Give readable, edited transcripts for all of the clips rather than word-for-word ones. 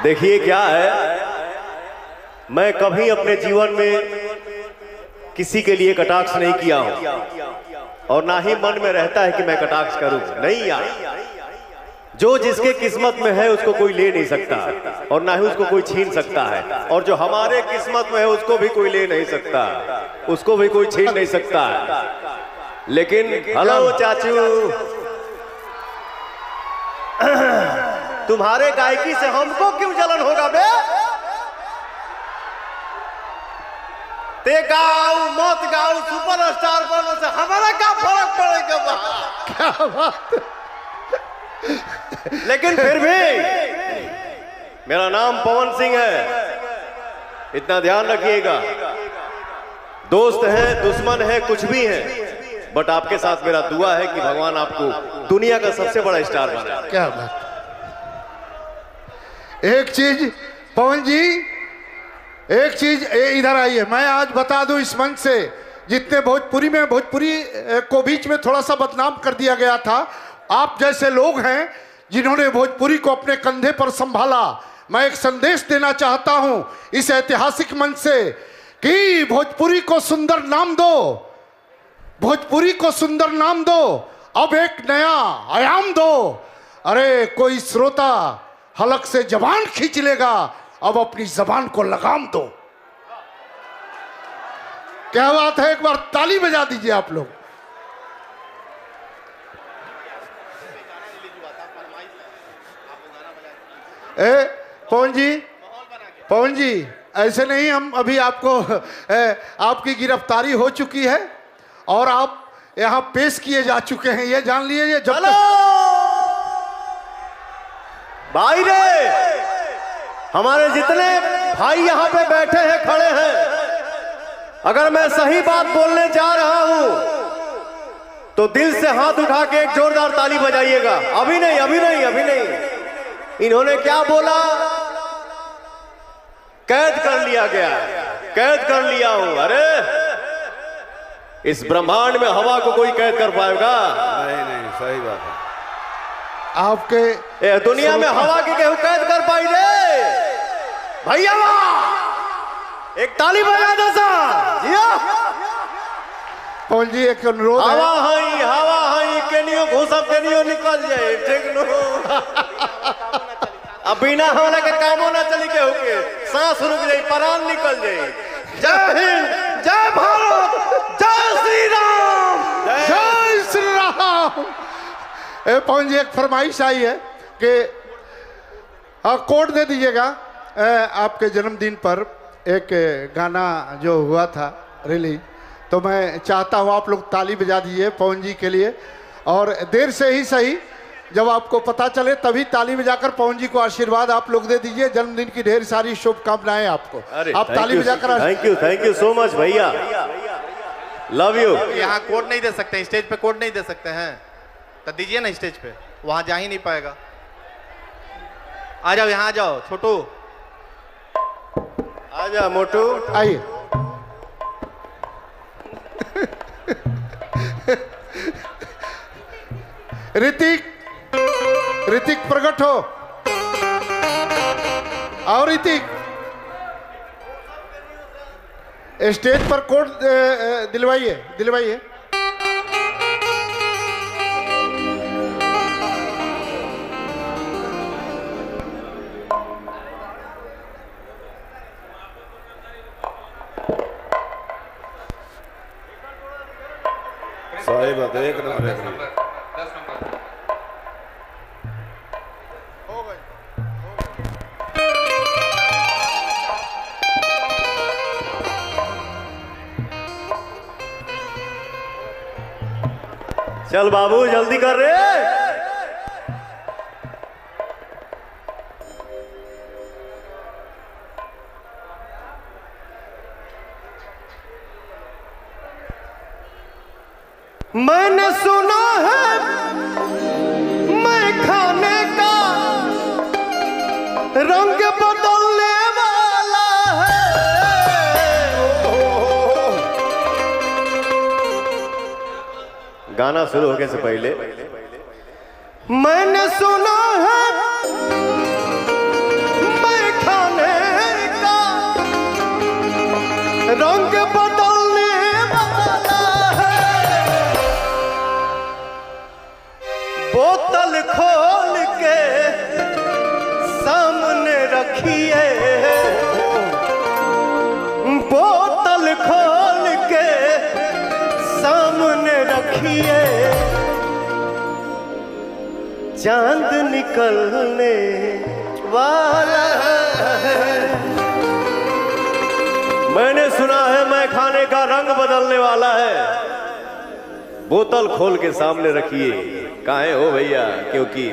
देखिए क्या है, मैं कभी अपने जीवन में किसी के लिए कटाक्ष नहीं किया हूं और ना ही मन में रहता है कि मैं कटाक्ष करूं। नहीं यार, जो जिसके किस्मत में है उसको कोई ले नहीं सकता और ना ही उसको कोई छीन सकता है, और जो हमारे किस्मत में है उसको भी कोई ले नहीं सकता, उसको भी कोई छीन नहीं सकता है। लेकिन हेलो चाचू, तुम्हारे गायकी से हमको क्यों जलन होगा बे? ते गाओ मत गाओ, सुपरस्टार बनो से हमारा क्या फर्क पड़ेगा? क्या बात। लेकिन फिर भी मेरा नाम पवन सिंह है, इतना ध्यान रखिएगा। दोस्त है, दुश्मन है, कुछ भी है, बट आपके साथ मेरा दुआ है कि भगवान आपको दुनिया का सबसे बड़ा स्टार बनाए। क्या बात। एक चीज पवन जी, एक चीज इधर आइए, मैं आज बता दूं इस मंच से, जितने भोजपुरी को बीच में थोड़ा सा बदनाम कर दिया गया था, आप जैसे लोग हैं जिन्होंने भोजपुरी को अपने कंधे पर संभाला। मैं एक संदेश देना चाहता हूं इस ऐतिहासिक मंच से कि भोजपुरी को सुंदर नाम दो, भोजपुरी को सुंदर नाम दो, अब एक नया आयाम दो। अरे कोई श्रोता हलक से जबान खींच लेगा, अब अपनी जबान को लगाम दो। क्या बात है, एक बार ताली बजा दीजिए आप लोग। पवन जी ऐसे नहीं, हम अभी आपको आपकी गिरफ्तारी हो चुकी है और आप यहां पेश किए जा चुके हैं, ये जान लीजिए। जब भाई रे, हमारे जितने भाई यहाँ पे बैठे हैं, खड़े हैं, अगर मैं सही बात बोलने जा रहा हूं तो दिल से हाथ उठा के एक जोरदार ताली बजाइएगा। अभी नहीं, अभी नहीं, अभी नहीं। इन्होंने क्या बोला? कैद कर लिया गया, कैद कर लिया हूं। अरे इस ब्रह्मांड में हवा को कोई कैद कर पाएगा? नहीं नहीं, सही बात है। आपके दुनिया में हवा की केहू कैद कर पाई रे भैया? एक ताली बजा दो सा। पवन जी एक अनुरोध है। हवा हई केनियो घुसब केनियो निकल जाए, ठीक नो। अब बिना हमरा के कामो ना चली के होके, सांस रुक जाए, प्राण निकल जाए। जय हिंद, जय भारत, जय श्री राम, जय श्री राम। पवन जी एक फरमाइश आई है कि कोड दे दीजिएगा। आपके जन्मदिन पर एक गाना जो हुआ था रिलीज, तो मैं चाहता हूँ आप लोग ताली बजा दीजिए पवन जी के लिए, और देर से ही सही, जब आपको पता चले तभी ताली बजाकर पवन जी को आशीर्वाद आप लोग दे दीजिए। जन्मदिन की ढेर सारी शुभकामनाएं आपको। आप ताली बजाकर। थैंक यू सो मच भैया, लव यू। यहाँ कोड नहीं दे सकते, स्टेज पे कोड नहीं दे सकते हैं, तो दीजिए ना स्टेज पे, वहां जा ही नहीं पाएगा। आ जाओ, यहाँ आ जाओ छोटू, आ जा मोटू, आइए। ऋतिक प्रकट हो, और ऋतिक स्टेज पर कोड दिलवाइए। सही बात है, एक नंबर। चल बाबू जल्दी कर रे। मैंने सुना है मैं खाने का रंग बदलने वाला गाना शुरू होने से पहले मैंने सुना है मैं रंग बदलने वाला है। बोतल खोल के सामने रखिए, बोतल खोल के सामने रखिए, चांद निकलने वाला है। मैंने सुना है मैं खाने का रंग बदलने वाला है। बोतल खोल के सामने रखिए, काहे हो भैया, क्योंकि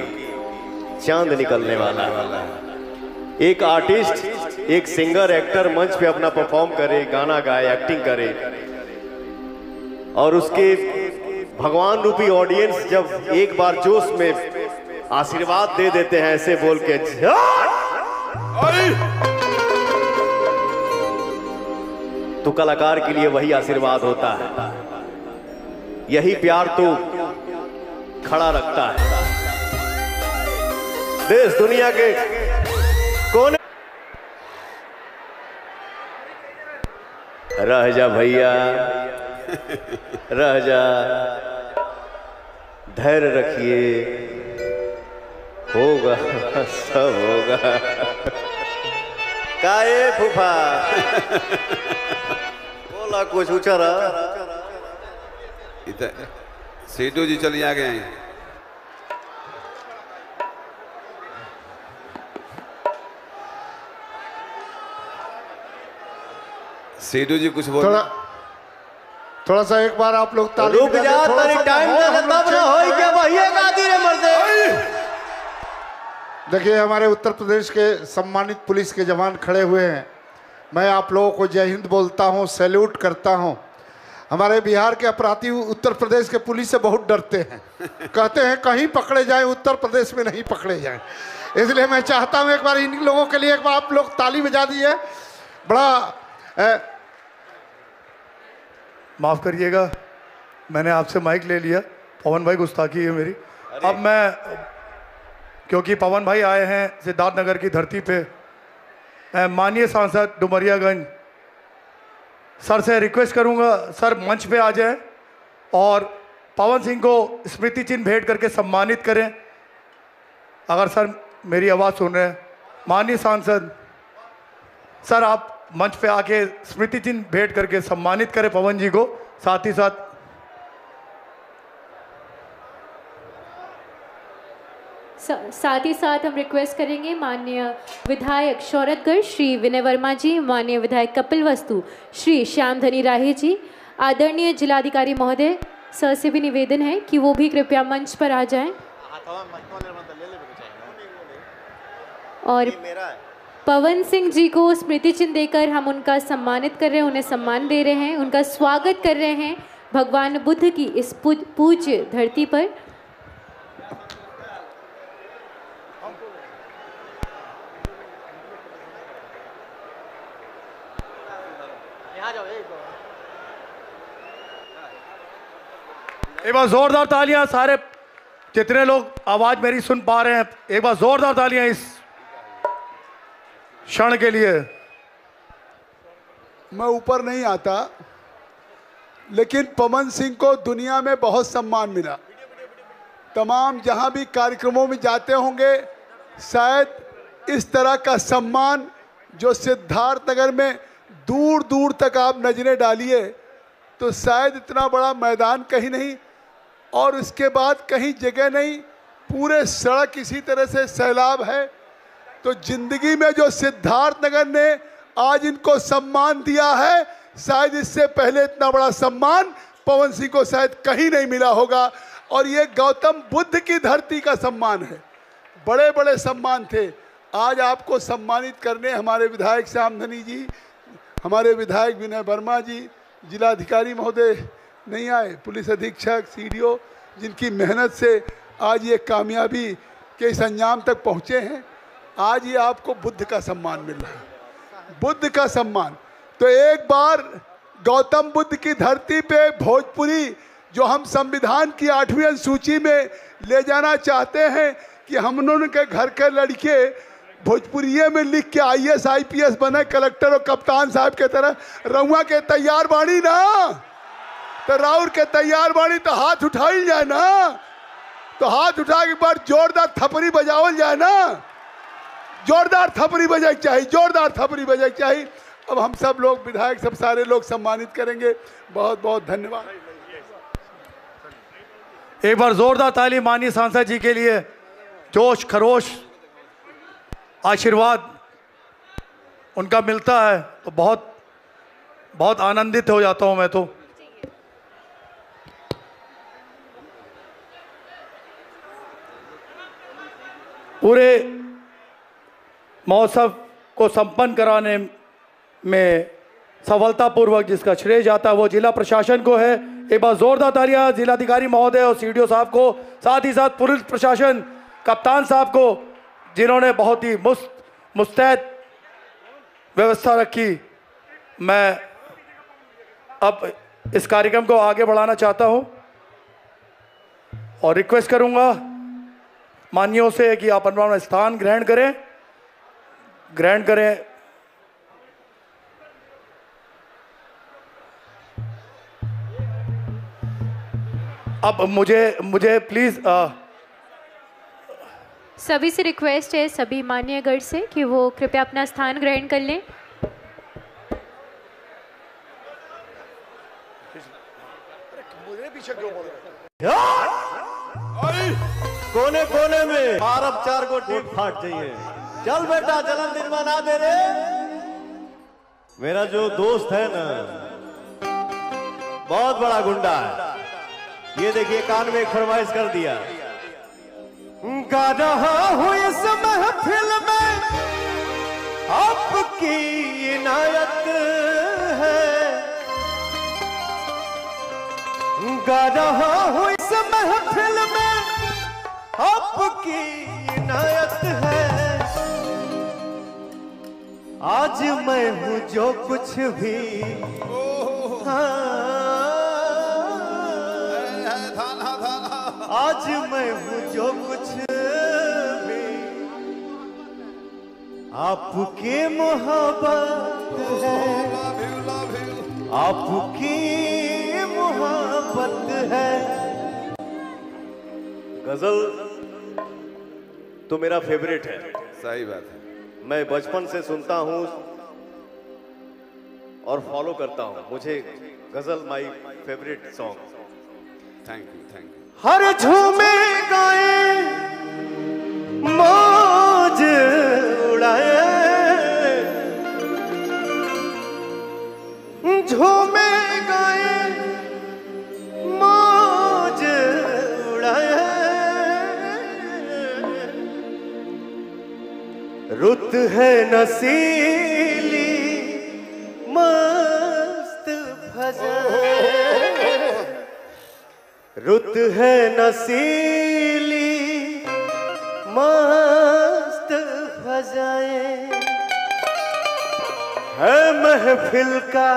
चांद निकलने वाला है। एक आर्टिस्ट, एक सिंगर, एक्टर मंच पे अपना परफॉर्म करे, गाना गाए, एक्टिंग करे, और उसके भगवान रूपी ऑडियंस जब एक बार जोश में आशीर्वाद दे देते हैं ऐसे बोल के, तो कलाकार के लिए वही आशीर्वाद होता है। यही प्यार तो खड़ा रखता है देश दुनिया के कोने। रह जा भैया, रह जा, धैर्य रखिए, होगा सब होगा। काहे फूफा बोला कुछ ऊंचा रहा। सेठू जी चलिए आ गए हैं। सेठू जी कुछ बोल। थोड़ा सा एक बार आप लोग ताली रुक जा, तारी टाइम ना तब ना होई क्या भैया गादी रे मर्दे। देखिए हमारे उत्तर प्रदेश के सम्मानित पुलिस के जवान खड़े हुए हैं। मैं आप लोगों को जय हिंद बोलता हूं, सैल्यूट करता हूं। हमारे बिहार के अपराधी उत्तर प्रदेश के पुलिस से बहुत डरते हैं, कहते हैं कहीं पकड़े जाएं, उत्तर प्रदेश में नहीं पकड़े जाएं। इसलिए मैं चाहता हूं एक बार इन लोगों के लिए एक बार आप लोग ताली बजा दिए। बड़ा माफ़ करिएगा, मैंने आपसे माइक ले लिया। पवन भाई गुस्ताखी है मेरी। अब मैं, क्योंकि पवन भाई आए हैं सिद्धार्थनगर की धरती पे, मैं माननीय सांसद डुमरियागंज सर से रिक्वेस्ट करूंगा, सर मंच पे आ जाएं और पवन सिंह को स्मृति चिन्ह भेंट करके सम्मानित करें। अगर सर मेरी आवाज़ सुन रहे हैं, माननीय सांसद सर आप मंच पे आके स्मृति चिन्ह भेंट करके सम्मानित करें पवन जी को। साथ ही साथ हम रिक्वेस्ट करेंगे माननीय विधायक शौरतगढ़ श्री विनय वर्मा जी, माननीय विधायक कपिल वस्तु श्री श्याम धनी राही जी, आदरणीय जिलाधिकारी महोदय सर से भी निवेदन है कि वो भी कृपया मंच पर आ जाएं। और पवन सिंह जी को स्मृति चिन्ह देकर हम उनका सम्मानित कर रहे हैं, उन्हें सम्मान दे रहे हैं, उनका स्वागत कर रहे हैं भगवान बुद्ध की इस पूज्य धरती पर। एक बार जोरदार तालियां, सारे जितने लोग आवाज मेरी सुन पा रहे हैं, एक बार जोरदार तालियां इस क्षण के लिए। मैं ऊपर नहीं आता, लेकिन पवन सिंह को दुनिया में बहुत सम्मान मिला। तमाम जहां भी कार्यक्रमों में जाते होंगे, शायद इस तरह का सम्मान जो सिद्धार्थनगर में दूर दूर तक आप नजरें डालिए तो शायद इतना बड़ा मैदान कहीं नहीं, और उसके बाद कहीं जगह नहीं, पूरे सड़क इसी तरह से सैलाब है। तो जिंदगी में जो सिद्धार्थनगर ने आज इनको सम्मान दिया है, शायद इससे पहले इतना बड़ा सम्मान पवन सिंह को शायद कहीं नहीं मिला होगा। और ये गौतम बुद्ध की धरती का सम्मान है। बड़े बड़े सम्मान थे, आज आपको सम्मानित करने हमारे विधायक श्याम धनी जी, हमारे विधायक विनय वर्मा जी, जिलाधिकारी महोदय नहीं आए, पुलिस अधीक्षक, सीडीओ, जिनकी मेहनत से आज ये कामयाबी के इस अंजाम तक पहुँचे हैं। आज ये आपको बुद्ध का सम्मान मिल रहा है, बुद्ध का सम्मान। तो एक बार गौतम बुद्ध की धरती पे भोजपुरी, जो हम संविधान की 8वीं अनुसूची में ले जाना चाहते हैं कि हम लोगों के घर के लड़के भोजपुरिये में लिख के IAS IPS बने, कलेक्टर और कप्तान साहब के तरह। रउआ के तैयार बाणी ना, तो राउर के तैयार बाणी तो हाथ उठाई जाए ना, तो हाथ उठा के बाद जोरदार थपड़ी बजावल जाए ना, जोरदार थपड़ी बजाई चाहिए, जोरदार थपड़ी बजाई चाहिए। अब हम सब लोग विधायक सब सारे लोग सम्मानित करेंगे। बहुत बहुत धन्यवाद। एक बार जोरदार ताली माननीय सांसद जी के लिए। जोश खरोश आशीर्वाद उनका मिलता है तो बहुत बहुत आनंदित हो जाता हूं मैं तो। पूरे महोत्सव को संपन्न कराने में सफलतापूर्वक जिसका श्रेय जाता है वो जिला प्रशासन को है। एक बार जोरदार तालियां जिलाधिकारी महोदय और CDO साहब को, साथ ही साथ पुलिस प्रशासन कप्तान साहब को, जिन्होंने बहुत ही मुस्तैद व्यवस्था रखी। मैं अब इस कार्यक्रम को आगे बढ़ाना चाहता हूं और रिक्वेस्ट करूंगा माननीयों से कि आप अपना स्थान ग्रहण करें। अब मुझे प्लीज सभी से रिक्वेस्ट है, सभी मान्यगढ़ से, कि वो कृपया अपना स्थान ग्रहण कर लें। कोने कोने में मारब 4 को टूट फाट जाइए। चल बेटा, जन्मदिन मना दे रे। मेरा जो दोस्त है ना, बहुत बड़ा गुंडा है। ये देखिए, कान में एक फरमाइश कर दिया। गा रहा हूं इस महफिल में आपकी इनायत है, गा रहा हूं इस महफिल में आपकी इनायत है। आज मैं हूं जो कुछ भी, आज मैं हूं जो कुछ भी आपकी मोहब्बत है, आपकी मोहब्बत है। गजल तो मेरा फेवरेट है। सही बात है। मैं बचपन से सुनता हूं और फॉलो करता हूं। मुझे गजल my favourite song. Thank you, thank you. हर झूमे गाए मौज उड़ाए, झूमे गाए मौज उड़ाए, रुत है नसीली मस्त भजाए, रुत है नसीली मस्त फजाए, है महफिल का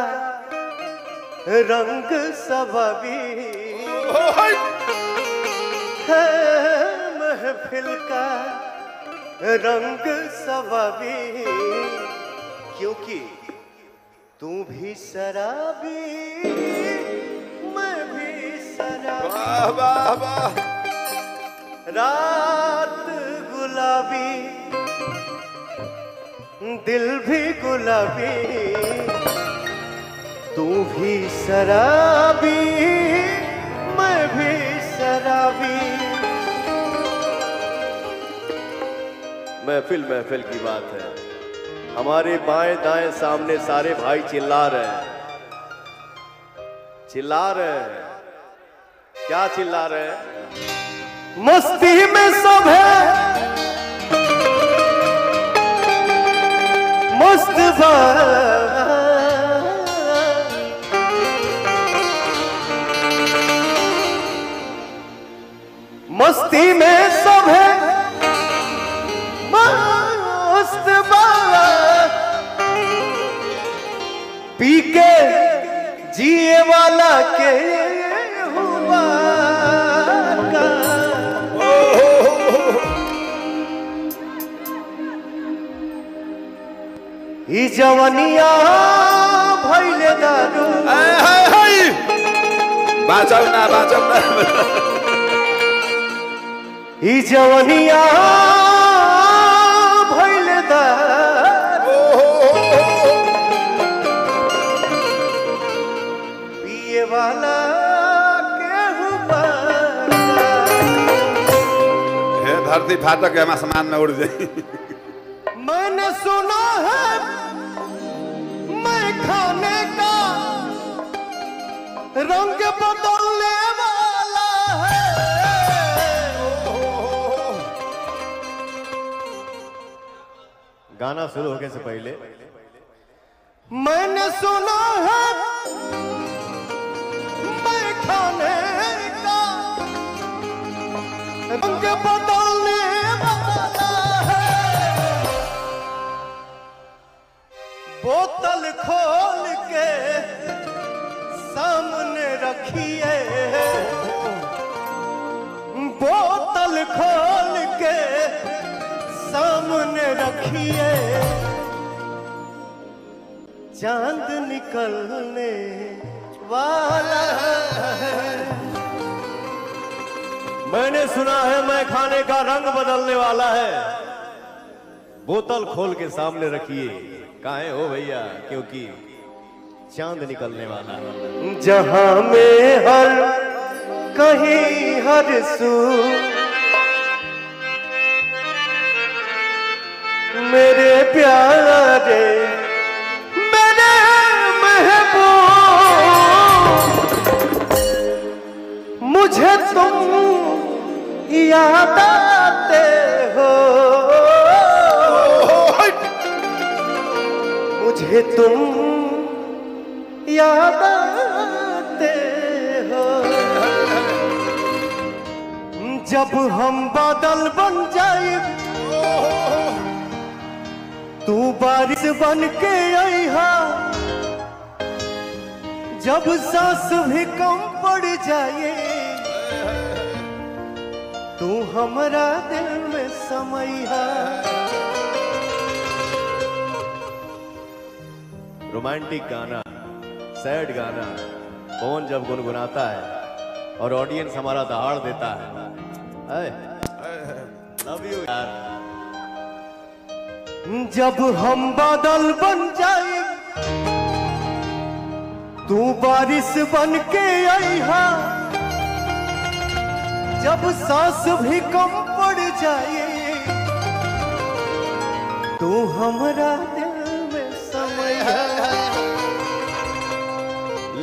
रंग सबबी, है महफिल का रंग सबबी, क्योंकि तू भी शराबी मैं भी शराबी। वाह वाह वाह। रात गुलाबी दिल भी गुलाबी, तू भी शराबी मैं भी शराबी। महफिल महफिल की बात है। हमारे बाएं दाएं सामने सारे भाई चिल्ला रहे हैं, चिल्ला रहे हैं। क्या चिल्ला रहे हैं? मस्ती में सब है मस्त मस्ती में सब है मस्त पी के जिए वाला के हुआ ई जवनिया भइले दारू बाँचौ न ई जवनिया भइले दारू पिए वाला केहू हे धरती फाटक हम आसमान में उड़ जाए। मैंने सुना है मैं खाने का रंग बदलने वाला है। गाना शुरू होने से पहले मैंने सुना है मैं खाने का रंग बदलने वाला है। बोतल खोल के सामने रखिए, बोतल खोल के सामने रखिए, चांद निकलने वाला है। मैंने सुना है मैं खाने का रंग बदलने वाला है। बोतल खोल के सामने रखिए, काहे हो भैया, क्योंकि चांद निकलने वाला है। जहां में हर कहीं हर सू मेरे प्यारे मेरे महबूब मुझे तुम याद आते हो, मुझे तुम याद आते हो। जब हम बादल बन जाए तू बारिश बन के आईहा, जब सांस भी कम पड़ जाए तू हमरा दिल में समैहा। रोमांटिक गाना, सैड गाना पवन जब गुनगुनाता है और ऑडियंस हमारा दहाड़ देता है, लव यू यार। जब हम बादल बन जाए तू बारिश बन के आईहा, जब सांस भी कम पड़ जाए तू हमरा दिल में समैया।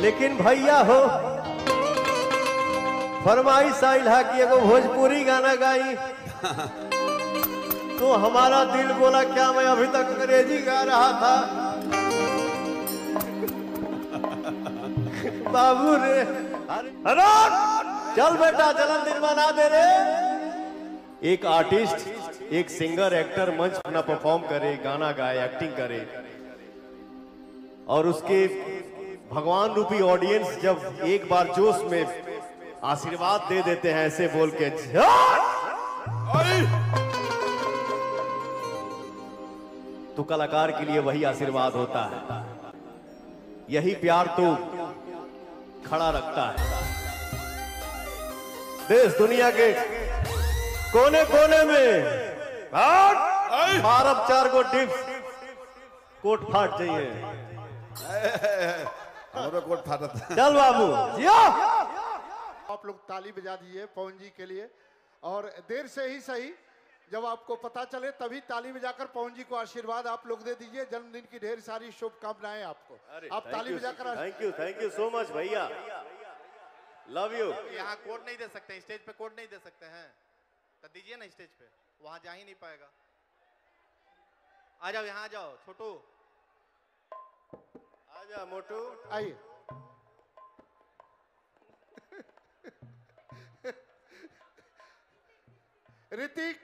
लेकिन भैया हो फरमाइश आइल है कि एगो भोजपुरी गाना गाई, तो हमारा दिल बोला क्या मैं अभी तक अंग्रेजी गा रहा था। बाबू रे अरे चल बेटा जन्मदिन मना दे रे। एक आर्टिस्ट, एक सिंगर, एक्टर मंच अपना परफॉर्म करे, गाना गाए, एक्टिंग करे और उसके भगवान रूपी ऑडियंस जब एक बार जोश में आशीर्वाद दे देते हैं ऐसे बोल के, तो कलाकार के लिए वही आशीर्वाद होता है। यही प्यार तो खड़ा रखता है। देश दुनिया के कोने कोने में भारत 4 को डिप्स कोट फाट चाहिए। कोट फाटा था। चल बाबू जिया। आप लोग ताली बजा दीजिए पवन जी के लिए, और देर से ही सही जब आपको पता चले तभी ताली बजाकर पवन जी को आशीर्वाद आप लोग दे दीजिए। जन्मदिन की ढेर सारी शुभकामनाएं आपको। आप ताली बजाकर थैंक यू सो मच भैया, लव यू। यहाँ कोड नहीं दे सकते, स्टेज पे कोड नहीं दे सकते हैं, तो दीजिए ना स्टेज पे, वहां जा ही नहीं पाएगा। आ जाओ, यहाँ आ जाओ छोटू, आजा मोटू, आइए। ऋतिक